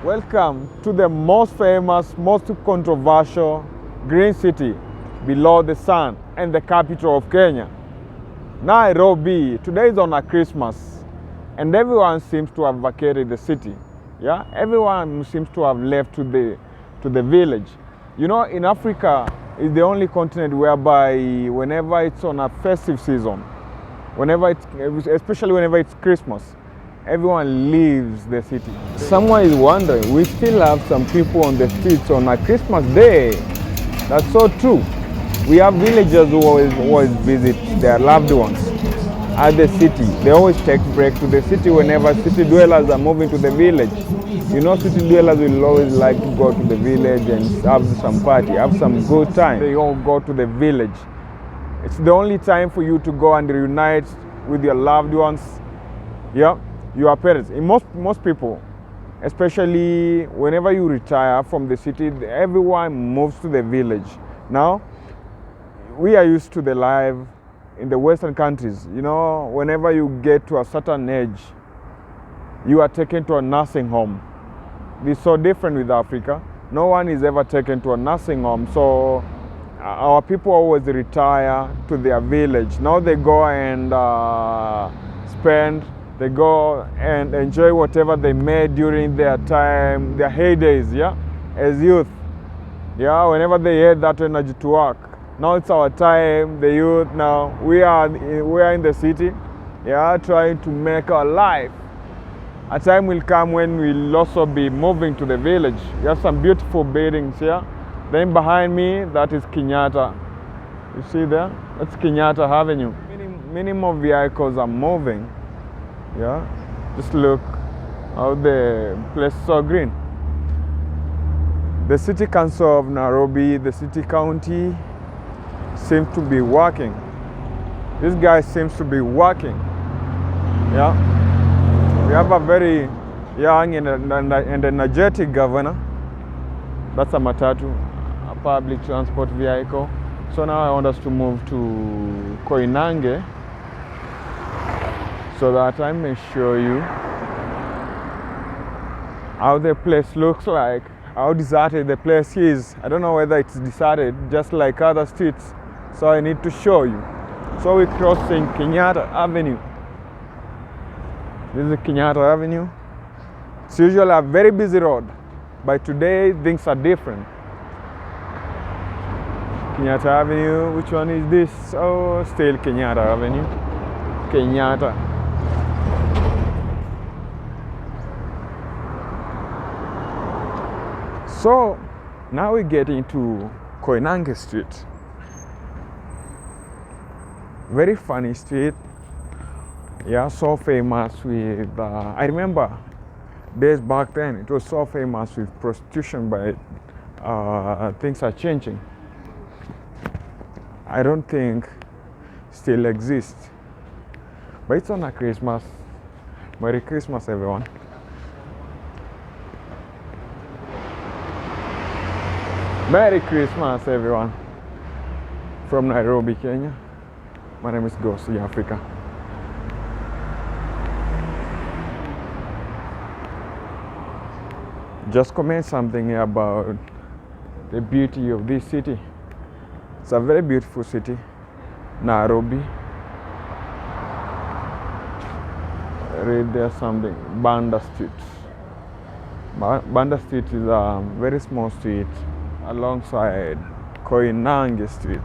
Welcome to the most famous, most controversial green city below the sun and the capital of Kenya, Nairobi. Today is on a Christmas and everyone seems to have vacated the city. Yeah, everyone seems to have left to the village. You know, in Africa is the only continent whereby whenever it's on a festive season, especially whenever it's Christmas, everyone leaves the city. Someone is wondering, we still have some people on the streets on a Christmas day. That's so true. We have villagers who always visit their loved ones at the city. They always take break to the city whenever city dwellers are moving to the village. You know, city dwellers will always like to go to the village and have some party, have some good time. They all go to the village. It's the only time for you to go and reunite with your loved ones. Yeah. Your parents. In most people, especially whenever you retire from the city, everyone moves to the village. Now, we are used to the life in the Western countries. You know, whenever you get to a certain age, you are taken to a nursing home. It's so different with Africa. No one is ever taken to a nursing home. So our people always retire to their village. Now they go and they go and enjoy whatever they made during their time, their heydays, yeah, as youth. Yeah, whenever they had that energy to work. Now it's our time, the youth. Now we are in the city, yeah, trying to make our life. A time will come when we'll also be moving to the village. You have some beautiful buildings here. Then behind me, that is Kenyatta. You see there? That's Kenyatta Avenue. Many more vehicles are moving. Yeah, just look how the place is so green. The city council of Nairobi, the city county, seems to be working. This guy seems to be working. Yeah, we have a very young and energetic governor. That's a matatu, a public transport vehicle. So now I want us to move to Koinange, so that I may show you how the place looks like, how deserted the place is. I don't know whether it's deserted, just like other streets, so I need to show you. So we're crossing Kenyatta Avenue. This is Kenyatta Avenue. It's usually a very busy road, but today things are different. Kenyatta Avenue, which one is this? Oh, still Kenyatta Avenue. Kenyatta. So now we get into Koinange Street. Very funny street. Yeah, so famous with, I remember days back then, it was so famous with prostitution, but things are changing. I don't think still exists. But it's on a Christmas. Merry Christmas, everyone. Merry Christmas, everyone. From Nairobi, Kenya. My name is GoSeeAfrica. Just comment something about the beauty of this city. It's a very beautiful city, Nairobi. Read there something, Banda Street. Banda Street is a very small street alongside Koinange Street.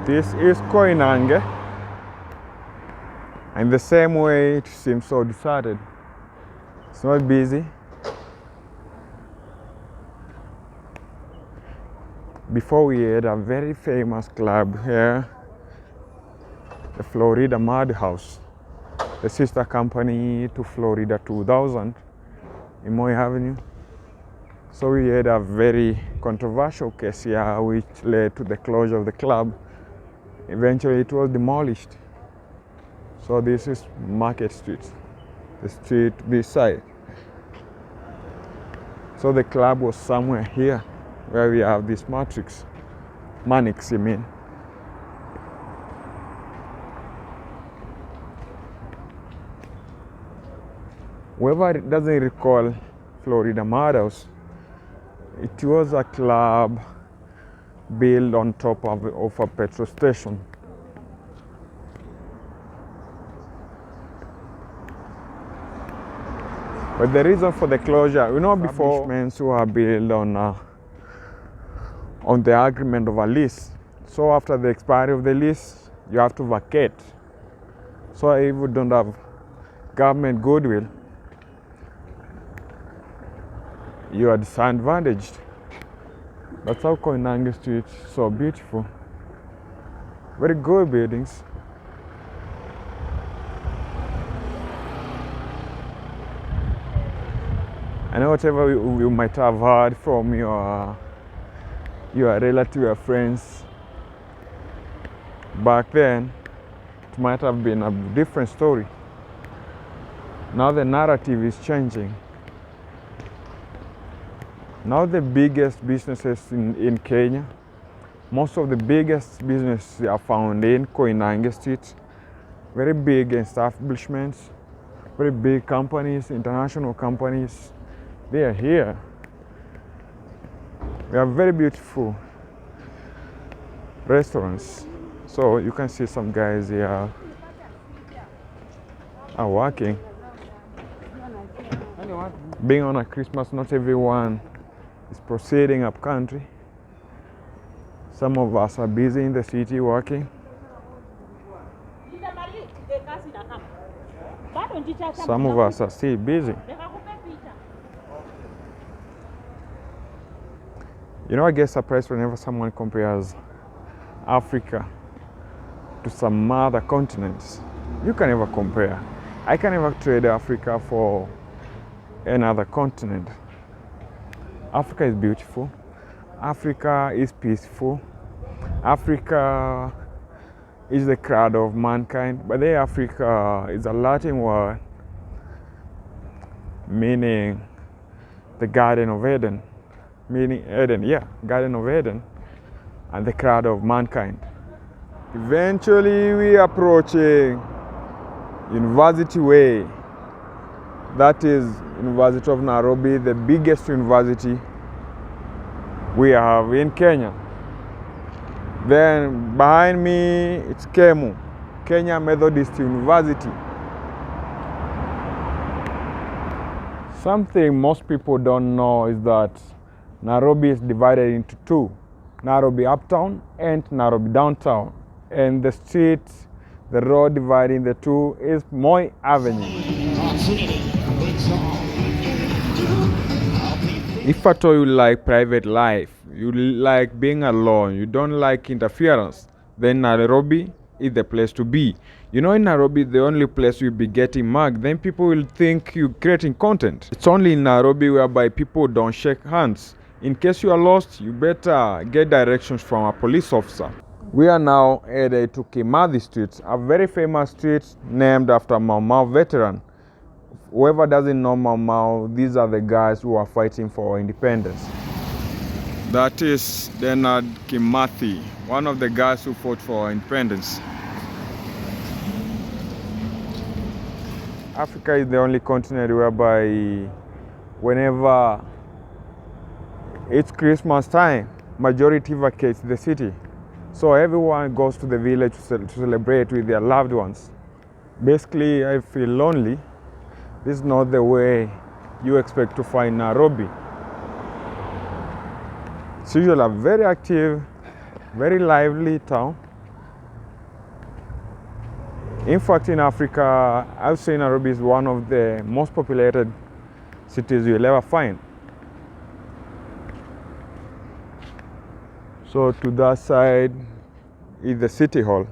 This is Koinange, and the same way it seems so deserted. It's not busy. Before we had a very famous club here, the Florida Madhouse, the sister company to Florida 2000 in Moi Avenue. So we had a very controversial case here which led to the closure of the club. Eventually it was demolished. So this is Market Street, the street beside. So the club was somewhere here where we have this matrix, Manix, I mean. Whoever doesn't recall Florida Meadows. It was a club built on top of a petrol station. But the reason for the closure, before establishments were built on the agreement of a lease. So after the expiry of the lease, you have to vacate. So if you don't have government goodwill, you are disadvantaged. That's how Koinange Street is so beautiful. Very good buildings. And whatever you might have heard from your relative or friends back then, it might have been a different story. Now the narrative is changing. Now the biggest businesses in Kenya, most of the biggest businesses are found in Koinange Street. Very big establishments, very big companies, international companies, they are here. We have very beautiful restaurants. So you can see some guys here are working. Being on a Christmas, not everyone is proceeding up country. Some of us are busy in the city working. Some of us are still busy. I get surprised whenever someone compares Africa to some other continents. You can never compare. I can never trade Africa for another continent. Africa is beautiful. Africa is peaceful. Africa is the crowd of mankind. But then Africa is a Latin word meaning the Garden of Eden. Meaning Eden, Garden of Eden, and the crowd of mankind. Eventually we are approaching University Way. That is University of Nairobi, the biggest university we have in Kenya. Then behind me it's KEMU, Kenya Methodist University. Something most people don't know is that Nairobi is divided into two, Nairobi Uptown and Nairobi Downtown. And the street, the road dividing the two is Moi Avenue. If at all you like private life, you like being alone, you don't like interference, then Nairobi is the place to be. In Nairobi, the only place you'll be getting mugged, then people will think you're creating content. It's only in Nairobi whereby people don't shake hands. In case you are lost, you better get directions from a police officer. We are now headed to Kimathi Street, a very famous street named after Mau Mau veteran. Whoever doesn't know Mau Mau, these are the guys who are fighting for independence. That is Leonard Kimathi, one of the guys who fought for independence. Africa is the only continent whereby whenever it's Christmas time, majority vacates the city. So everyone goes to the village to celebrate with their loved ones. Basically, I feel lonely. This is not the way you expect to find Nairobi. It's usually a very active, very lively town. In fact, in Africa, I would say Nairobi is one of the most populated cities you'll ever find. So to that side is the city hall.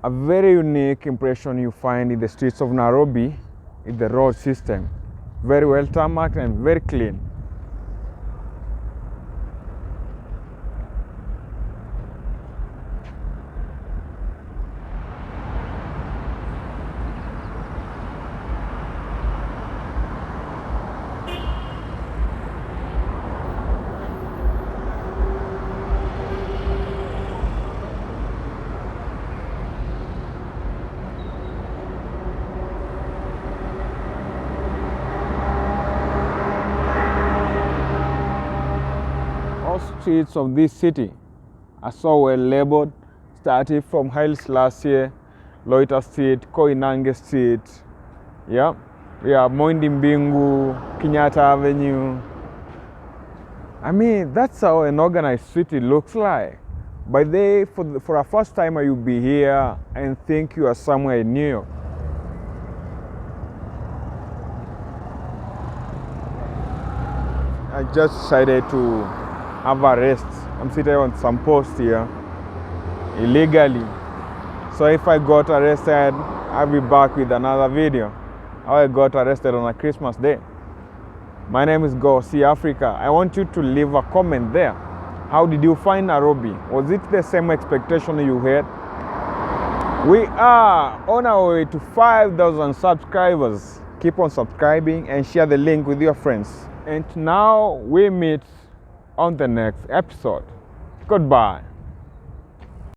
A very unique impression you find in the streets of Nairobi is the road system. Very well tarmacked and very clean. All streets of this city are so well labeled, starting from Haile Selassie, Loiter Street, Koinange Street, yeah. We have Moindi Mbingu, Kenyatta Avenue. I mean, that's how an organized city looks like. But for a first time, you'll be here and think you are somewhere in New York. I just decided to have a rest. I'm sitting on some post here illegally. So if I got arrested, I'll be back with another video. How I got arrested on a Christmas day. My name is GoSeeAfrica. I want you to leave a comment there. How did you find Nairobi? Was it the same expectation you had? We are on our way to 5,000 subscribers. Keep on subscribing and share the link with your friends. And now we meet on the next episode. Goodbye.